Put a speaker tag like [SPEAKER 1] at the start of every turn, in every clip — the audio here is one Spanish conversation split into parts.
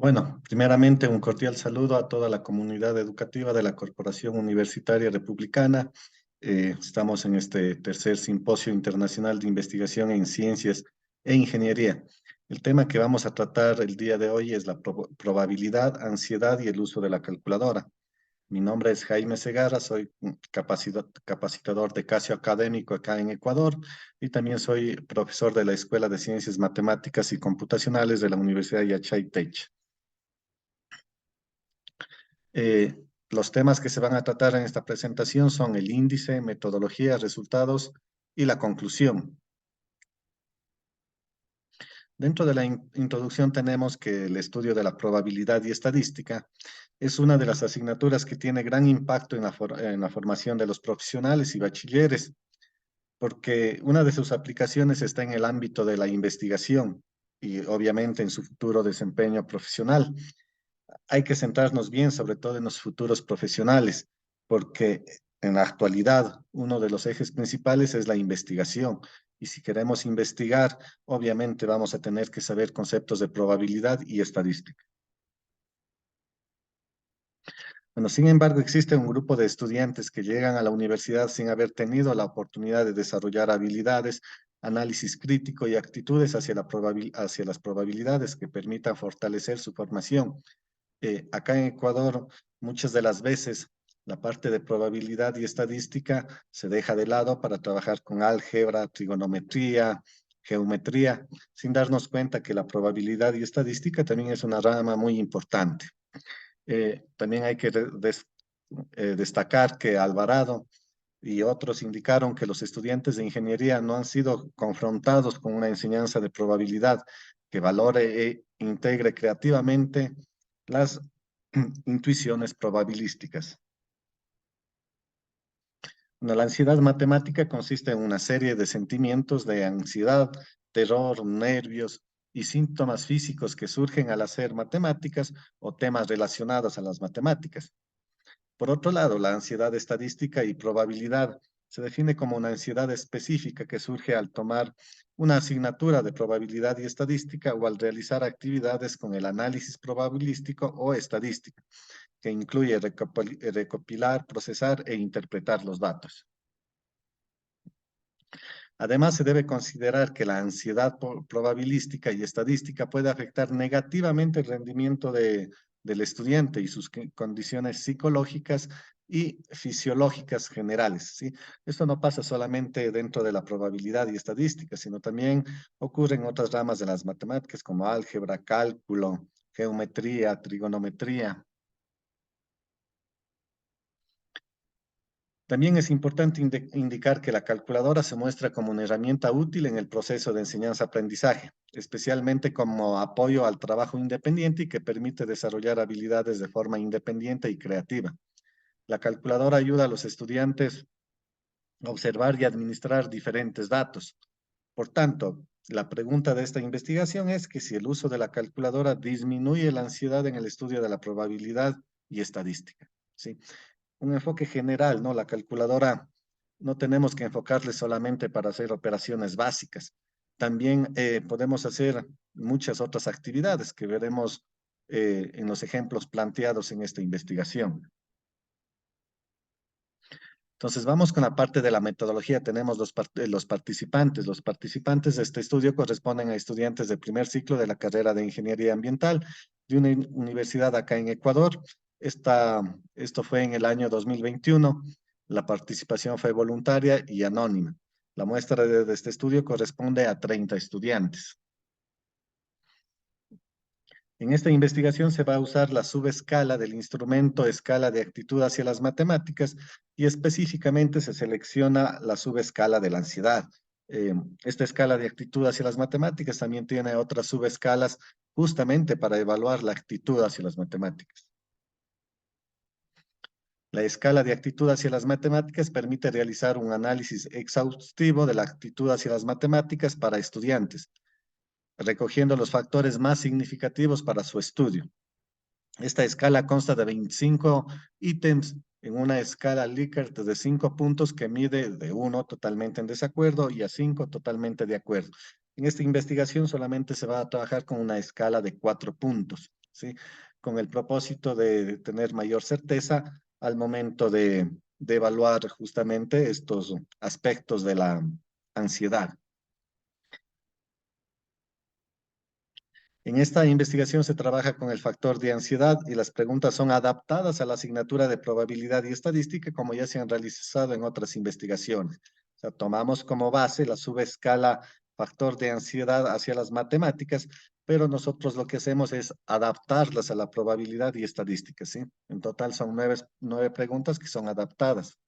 [SPEAKER 1] Bueno, primeramente un cordial saludo a toda la comunidad educativa de la Corporación Universitaria Republicana. Estamos en este tercer simposio internacional de investigación en ciencias e ingeniería. El tema que vamos a tratar el día de hoy es la probabilidad, ansiedad y el uso de la calculadora. Mi nombre es Jaime Segarra, soy un capacitador de Casio Académico acá en Ecuador y también soy profesor de la Escuela de Ciencias Matemáticas y Computacionales de la Universidad Yachay Tech. Eh, los temas que se van a tratar en esta presentación son el índice, metodología, resultados y la conclusión. Dentro de la introducción tenemos que el estudio de la probabilidad y estadística es una de las asignaturas que tiene gran impacto en la formación de los profesionales y bachilleres, porque una de sus aplicaciones está en el ámbito de la investigación y obviamente en su futuro desempeño profesional. Hay que centrarnos bien, sobre todo en los futuros profesionales, porque en la actualidad uno de los ejes principales es la investigación. Y si queremos investigar, obviamente vamos a tener que saber conceptos de probabilidad y estadística. Bueno, sin embargo, existe un grupo de estudiantes que llegan a la universidad sin haber tenido la oportunidad de desarrollar habilidades, análisis crítico y actitudes hacia las probabilidades que permitan fortalecer su formación. Acá en Ecuador, muchas de las veces la parte de probabilidad y estadística se deja de lado para trabajar con álgebra, trigonometría, geometría, sin darnos cuenta que la probabilidad y estadística también es una rama muy importante. También hay que destacar que Alvarado y otros indicaron que los estudiantes de ingeniería no han sido confrontados con una enseñanza de probabilidad que valore e integre creativamente las intuiciones probabilísticas. Bueno, la ansiedad matemática consiste en una serie de sentimientos de ansiedad, terror, nervios y síntomas físicos que surgen al hacer matemáticas o temas relacionados a las matemáticas. Por otro lado, la ansiedad estadística y probabilidad se define como una ansiedad específica que surge al tomar una asignatura de probabilidad y estadística o al realizar actividades con el análisis probabilístico o estadístico, que incluye recopilar, procesar e interpretar los datos. Además, se debe considerar que la ansiedad probabilística y estadística puede afectar negativamente el rendimiento del estudiante y sus condiciones psicológicas y fisiológicas generales, ¿sí? Esto no pasa solamente dentro de la probabilidad y estadística, sino también ocurre en otras ramas de las matemáticas como álgebra, cálculo, geometría, trigonometría. También es importante indicar que la calculadora se muestra como una herramienta útil en el proceso de enseñanza-aprendizaje, especialmente como apoyo al trabajo independiente y que permite desarrollar habilidades de forma independiente y creativa. La calculadora ayuda a los estudiantes a observar y administrar diferentes datos. Por tanto, la pregunta de esta investigación es que si el uso de la calculadora disminuye la ansiedad en el estudio de la probabilidad y estadística, ¿sí? Un enfoque general, ¿no? La calculadora no tenemos que enfocarle solamente para hacer operaciones básicas. También podemos hacer muchas otras actividades que veremos en los ejemplos planteados en esta investigación. Entonces, vamos con la parte de la metodología. Tenemos los participantes. Los participantes de este estudio corresponden a estudiantes de primer ciclo de la carrera de Ingeniería Ambiental de una universidad acá en Ecuador. Esto fue en el año 2021. La participación fue voluntaria y anónima. La muestra de este estudio corresponde a 30 estudiantes. En esta investigación se va a usar la subescala del instrumento escala de actitud hacia las matemáticas y específicamente se selecciona la subescala de la ansiedad. Esta escala de actitud hacia las matemáticas también tiene otras subescalas justamente para evaluar la actitud hacia las matemáticas. La escala de actitud hacia las matemáticas permite realizar un análisis exhaustivo de la actitud hacia las matemáticas para estudiantes, recogiendo los factores más significativos para su estudio. Esta escala consta de 25 ítems en una escala Likert de 5 puntos que mide de 1 totalmente en desacuerdo y a 5 totalmente de acuerdo. En esta investigación solamente se va a trabajar con una escala de 4 puntos. ¿sí? Con el propósito de tener mayor certeza al momento de evaluar justamente estos aspectos de la ansiedad. En esta investigación se trabaja con el factor de ansiedad y las preguntas son adaptadas a la asignatura de probabilidad y estadística, como ya se han realizado en otras investigaciones. O sea, tomamos como base la subescala factor de ansiedad hacia las matemáticas, pero nosotros lo que hacemos es adaptarlas a la probabilidad y estadística, ¿sí? En total son nueve preguntas que son adaptadas.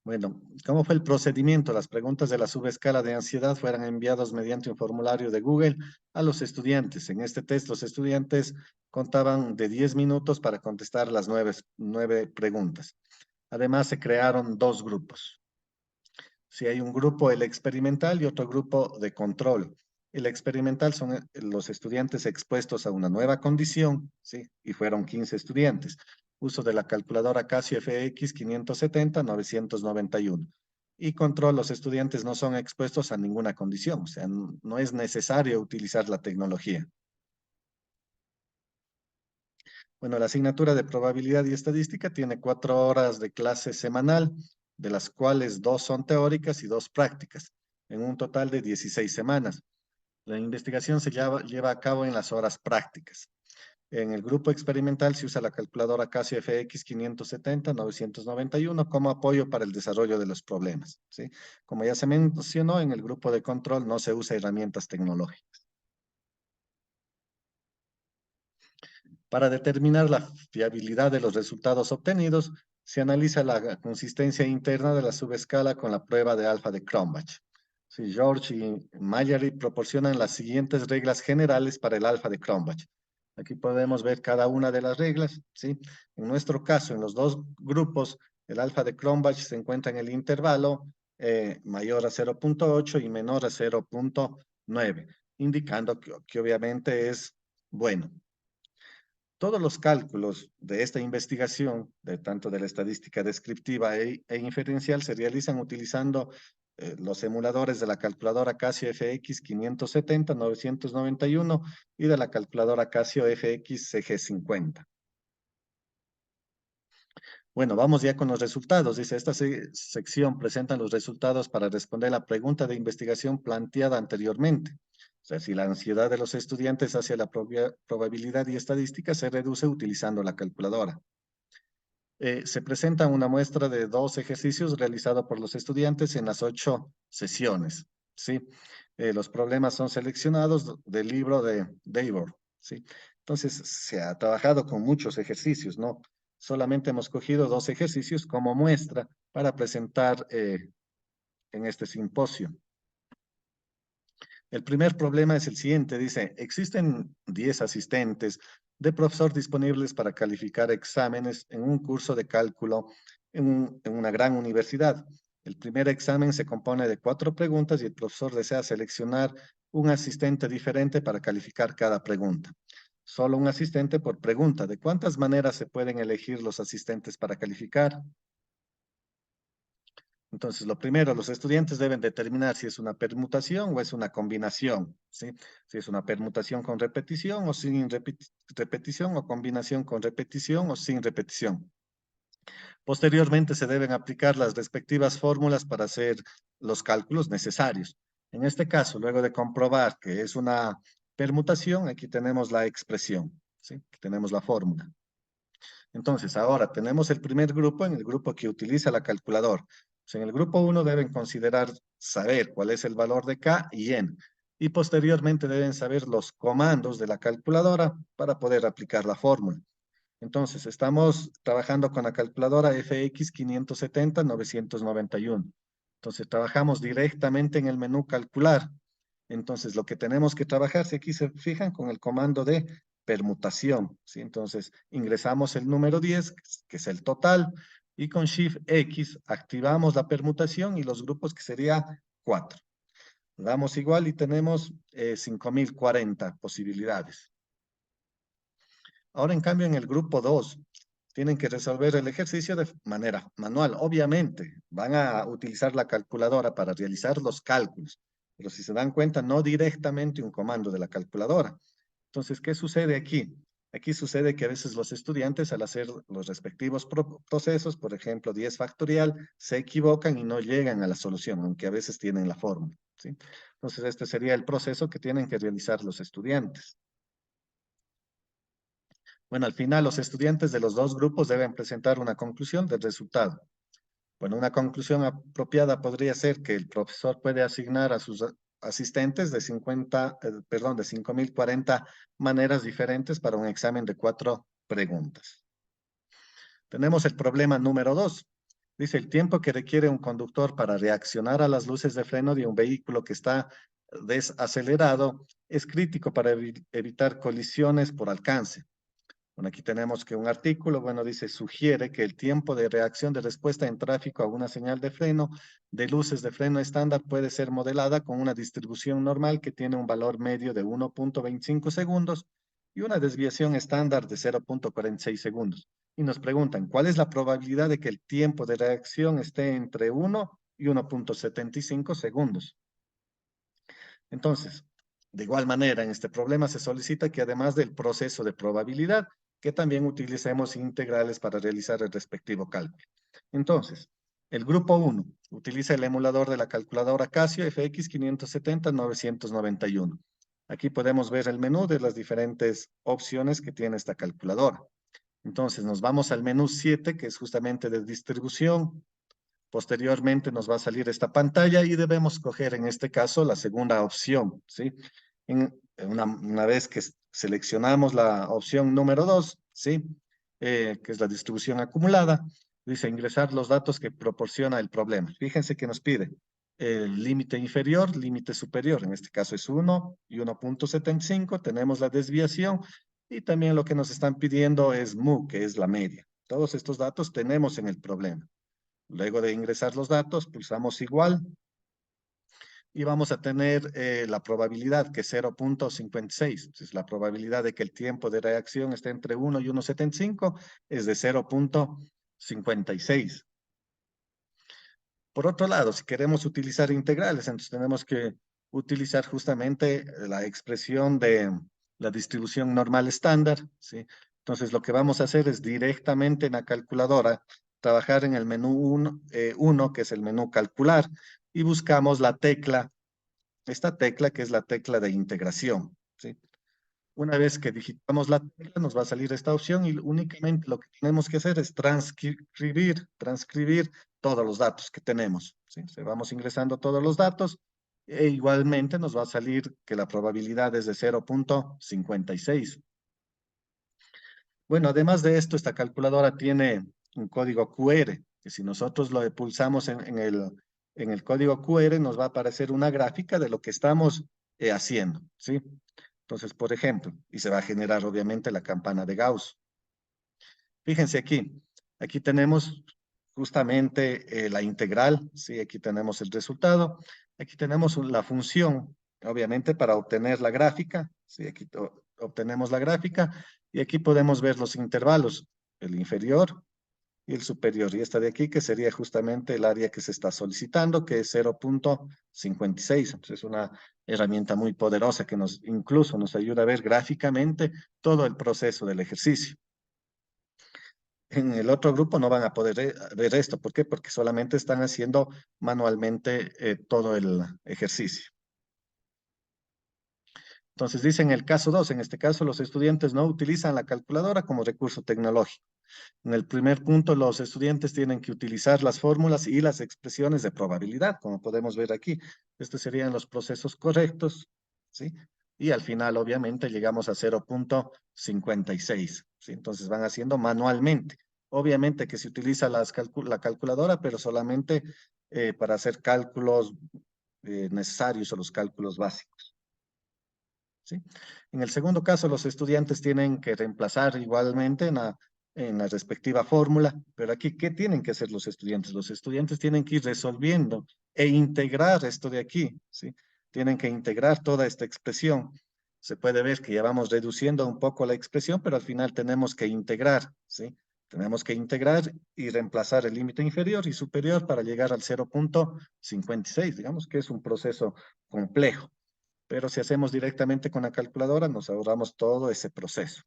[SPEAKER 1] Bueno, ¿cómo fue el procedimiento? Las preguntas de la subescala de ansiedad fueron enviadas mediante un formulario de Google a los estudiantes. En este test, los estudiantes contaban de 10 minutos para contestar las nueve preguntas. Además, se crearon dos grupos. Si hay un grupo, el experimental, y otro grupo de control. El experimental son los estudiantes expuestos a una nueva condición, ¿sí? Y fueron 15 estudiantes. Uso de la calculadora Casio FX 570-991. Y control, los estudiantes no son expuestos a ninguna condición, o sea, no es necesario utilizar la tecnología. Bueno, la asignatura de probabilidad y estadística tiene 4 horas de clase semanal, de las cuales 2 son teóricas y 2 prácticas, en un total de 16 semanas. La investigación se lleva a cabo en las horas prácticas. En el grupo experimental se usa la calculadora Casio FX 570-991 como apoyo para el desarrollo de los problemas, ¿sí? Como ya se mencionó, en el grupo de control no se usa herramientas tecnológicas. Para determinar la fiabilidad de los resultados obtenidos, se analiza la consistencia interna de la subescala con la prueba de alfa de Cronbach. Sí, George y Mallory proporcionan las siguientes reglas generales para el alfa de Cronbach. Aquí podemos ver cada una de las reglas, ¿sí? En nuestro caso, en los dos grupos, el alfa de Cronbach se encuentra en el intervalo mayor a 0.8 y menor a 0.9, indicando que obviamente es bueno. Todos los cálculos de esta investigación, de tanto de la estadística descriptiva e inferencial, se realizan utilizando los emuladores de la calculadora Casio FX 570-991 y de la calculadora Casio FX CG50. Bueno, vamos ya con los resultados. Dice, esta sección presenta los resultados para responder la pregunta de investigación planteada anteriormente. O sea, si la ansiedad de los estudiantes hacia la probabilidad y estadística se reduce utilizando la calculadora. Se presenta una muestra de 2 ejercicios realizados por los estudiantes en las 8 sesiones, ¿sí? Los problemas son seleccionados del libro de Davor, ¿sí? Entonces, se ha trabajado con muchos ejercicios, ¿no? Solamente hemos cogido 2 ejercicios como muestra para presentar en este simposio. El primer problema es el siguiente, dice, existen 10 asistentes de profesor disponibles para calificar exámenes en un curso de cálculo en una gran universidad. El primer examen se compone de 4 preguntas y el profesor desea seleccionar un asistente diferente para calificar cada pregunta. Solo un asistente por pregunta. ¿De cuántas maneras se pueden elegir los asistentes para calificar? Entonces, lo primero, los estudiantes deben determinar si es una permutación o es una combinación, ¿sí? Si es una permutación con repetición o sin repetición, o combinación con repetición o sin repetición. Posteriormente, se deben aplicar las respectivas fórmulas para hacer los cálculos necesarios. En este caso, luego de comprobar que es una permutación, aquí tenemos la expresión, ¿sí? Aquí tenemos la fórmula. Entonces, ahora tenemos el primer grupo en el grupo que utiliza la calculadora. Pues en el grupo 1 deben considerar saber cuál es el valor de K y N. Y posteriormente deben saber los comandos de la calculadora para poder aplicar la fórmula. Entonces, estamos trabajando con la calculadora FX 570-991. Entonces, trabajamos directamente en el menú calcular. Entonces, lo que tenemos que trabajar, si aquí se fijan, con el comando de permutación, ¿sí? Entonces, ingresamos el número 10, que es el total, y con Shift X activamos la permutación y los grupos que sería 4. Damos igual y tenemos 5040 posibilidades. Ahora, en cambio, en el grupo 2, tienen que resolver el ejercicio de manera manual. Obviamente, van a utilizar la calculadora para realizar los cálculos, pero si se dan cuenta, no directamente un comando de la calculadora. Entonces, ¿qué sucede aquí? Aquí sucede que a veces los estudiantes al hacer los respectivos procesos, por ejemplo, 10 factorial, se equivocan y no llegan a la solución, aunque a veces tienen la fórmula, ¿sí? Entonces, este sería el proceso que tienen que realizar los estudiantes. Bueno, al final los estudiantes de los dos grupos deben presentar una conclusión del resultado. Bueno, una conclusión apropiada podría ser que el profesor puede asignar a sus asistentes de 5.040 maneras diferentes para un examen de 4 preguntas. Tenemos el problema número 2. Dice, el tiempo que requiere un conductor para reaccionar a las luces de freno de un vehículo que está desacelerado es crítico para evitar colisiones por alcance. Bueno, aquí tenemos que un artículo, bueno, dice, sugiere que el tiempo de reacción de respuesta en tráfico a una señal de freno de luces de freno estándar puede ser modelada con una distribución normal que tiene un valor medio de 1.25 segundos y una desviación estándar de 0.46 segundos. Y nos preguntan, ¿cuál es la probabilidad de que el tiempo de reacción esté entre 1 y 1.75 segundos? Entonces, de igual manera, en este problema se solicita que además del proceso de probabilidad, que también utilicemos integrales para realizar el respectivo cálculo. Entonces, el grupo 1 utiliza el emulador de la calculadora Casio FX 570-991. Aquí podemos ver el menú de las diferentes opciones que tiene esta calculadora. Entonces, nos vamos al menú 7, que es justamente de distribución. Posteriormente nos va a salir esta pantalla y debemos coger en este caso la segunda opción, ¿sí? Una vez que seleccionamos la opción número 2, ¿sí? Que es la distribución acumulada, dice ingresar los datos que proporciona el problema. Fíjense que nos pide el límite inferior, límite superior, en este caso es 1 y 1.75, tenemos la desviación y también lo que nos están pidiendo es mu, que es la media. Todos estos datos tenemos en el problema. Luego de ingresar los datos, pulsamos igual y vamos a tener la probabilidad que es 0.56. Entonces, la probabilidad de que el tiempo de reacción esté entre 1 y 1.75 es de 0.56. Por otro lado, si queremos utilizar integrales, entonces tenemos que utilizar justamente la expresión de la distribución normal estándar, ¿sí? Entonces, lo que vamos a hacer es directamente en la calculadora trabajar en el menú 1, que es el menú calcular, y buscamos la tecla, esta tecla que es la tecla de integración, ¿sí? Una vez que digitamos la tecla, nos va a salir esta opción y únicamente lo que tenemos que hacer es transcribir todos los datos que tenemos, ¿sí? Se vamos ingresando todos los datos e igualmente nos va a salir que la probabilidad es de 0.56. Bueno, además de esto, esta calculadora tiene un código QR, que si nosotros lo pulsamos en el código QR, nos va a aparecer una gráfica de lo que estamos haciendo, ¿sí? Entonces, por ejemplo, y se va a generar obviamente la campana de Gauss. Fíjense aquí tenemos justamente la integral, ¿sí? Aquí tenemos el resultado, aquí tenemos la función, obviamente para obtener la gráfica, ¿sí? Aquí obtenemos la gráfica y aquí podemos ver los intervalos, el inferior y el superior. Y esta de aquí que sería justamente el área que se está solicitando, que es 0.56. Entonces es una herramienta muy poderosa que incluso nos ayuda a ver gráficamente todo el proceso del ejercicio. En el otro grupo no van a poder ver esto. ¿Por qué? Porque solamente están haciendo manualmente todo el ejercicio. Entonces dice en el caso 2, en este caso los estudiantes no utilizan la calculadora como recurso tecnológico. En el primer punto, los estudiantes tienen que utilizar las fórmulas y las expresiones de probabilidad, como podemos ver aquí. Estos serían los procesos correctos, ¿sí? Y al final, obviamente, llegamos a 0.56, ¿sí? Entonces van haciendo manualmente. Obviamente que se utiliza la calculadora, pero solamente para hacer cálculos necesarios o los cálculos básicos, ¿sí? En el segundo caso, los estudiantes tienen que reemplazar igualmente en la respectiva fórmula, pero aquí, ¿qué tienen que hacer los estudiantes? Los estudiantes tienen que ir resolviendo e integrar esto de aquí, ¿sí? Tienen que integrar toda esta expresión. Se puede ver que ya vamos reduciendo un poco la expresión, pero al final tenemos que integrar, ¿sí? Tenemos que integrar y reemplazar el límite inferior y superior para llegar al 0,56. Digamos que es un proceso complejo, pero si hacemos directamente con la calculadora, nos ahorramos todo ese proceso.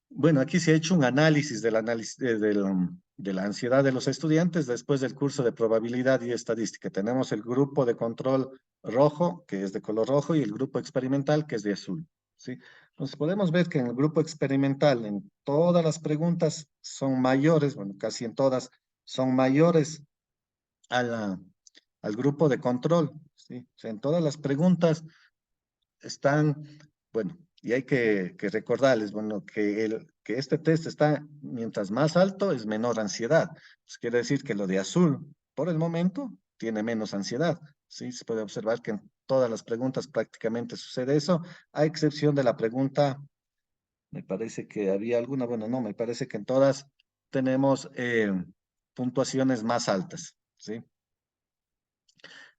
[SPEAKER 1] Bueno, aquí se ha hecho un análisis de la ansiedad de los estudiantes después del curso de probabilidad y estadística. Tenemos el grupo de control rojo, que es de color rojo, y el grupo experimental, que es de azul. ¿Sí? Entonces podemos ver que en el grupo experimental, en todas las preguntas son mayores, bueno, casi en todas, son mayores a al grupo de control. ¿Sí? O sea, en todas las preguntas están, bueno, y hay que recordarles, bueno, que este test está, mientras más alto, es menor ansiedad. Pues quiere decir que lo de azul, por el momento, tiene menos ansiedad. Sí, se puede observar que en todas las preguntas prácticamente sucede eso, a excepción de la pregunta, me parece que había alguna, bueno, no, me parece que en todas tenemos puntuaciones más altas. ¿Sí?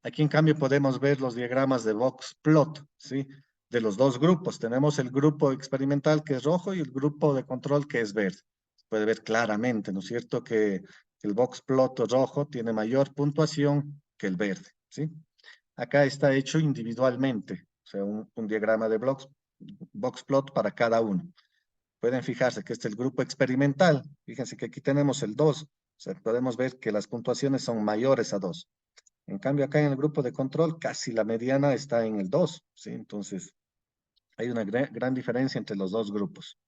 [SPEAKER 1] Aquí, en cambio, podemos ver los diagramas de box plot, ¿sí? De los dos grupos. Tenemos el grupo experimental, que es rojo, y el grupo de control, que es verde. Se puede ver claramente, ¿no es cierto?, que el box plot rojo tiene mayor puntuación que el verde, ¿sí? Acá está hecho individualmente, o sea, un diagrama de box plot para cada uno. Pueden fijarse que este es el grupo experimental. Fíjense que aquí tenemos el 2. O sea, podemos ver que las puntuaciones son mayores a 2. En cambio, acá en el grupo de control, casi la mediana está en el 2, ¿sí? Entonces, hay una gran diferencia entre los dos grupos,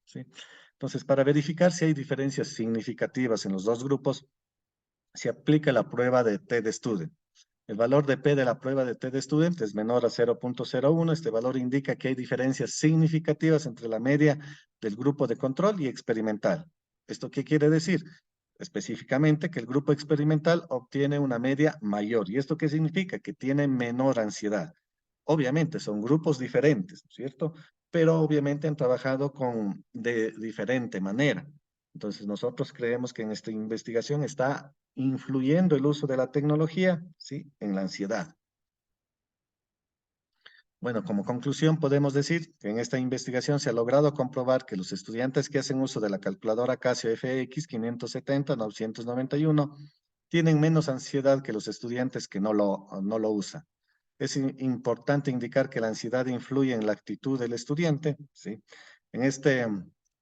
[SPEAKER 1] ¿sí? Entonces, para verificar si hay diferencias significativas en los dos grupos, se aplica la prueba de T-de-Student. El valor de P de la prueba de T-de-Student es menor a 0,01. Este valor indica que hay diferencias significativas entre la media del grupo de control y experimental. ¿Esto qué quiere decir? Específicamente que el grupo experimental obtiene una media mayor. ¿Y esto qué significa? Que tiene menor ansiedad. Obviamente son grupos diferentes, ¿no es cierto? Pero obviamente han trabajado de diferente manera. Entonces nosotros creemos que en esta investigación está influyendo el uso de la tecnología, ¿sí?, en la ansiedad. Bueno, como conclusión podemos decir que en esta investigación se ha logrado comprobar que los estudiantes que hacen uso de la calculadora Casio FX 570-991 tienen menos ansiedad que los estudiantes que no lo usan. Es importante indicar que la ansiedad influye en la actitud del estudiante, ¿sí? En este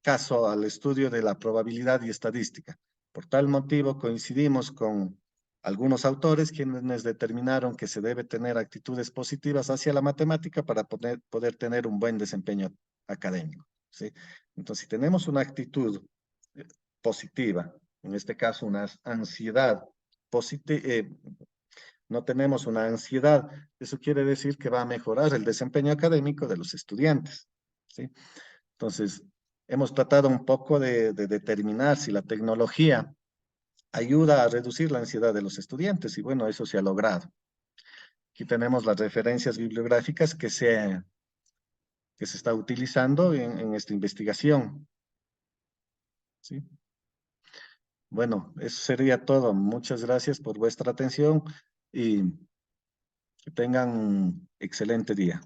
[SPEAKER 1] caso, al estudio de la probabilidad y estadística. Por tal motivo, coincidimos con algunos autores quienes determinaron que se debe tener actitudes positivas hacia la matemática para poder tener un buen desempeño académico, ¿sí? Entonces, si tenemos una actitud eh, positiva, en este caso una ansiedad positiva, no tenemos una ansiedad, eso quiere decir que va a mejorar el desempeño académico de los estudiantes, ¿sí? Entonces, hemos tratado un poco de determinar si la tecnología ayuda a reducir la ansiedad de los estudiantes y bueno, eso se ha logrado. Aquí tenemos las referencias bibliográficas que se está utilizando en esta investigación, ¿sí? Bueno, eso sería todo. Muchas gracias por vuestra atención y que tengan un excelente día.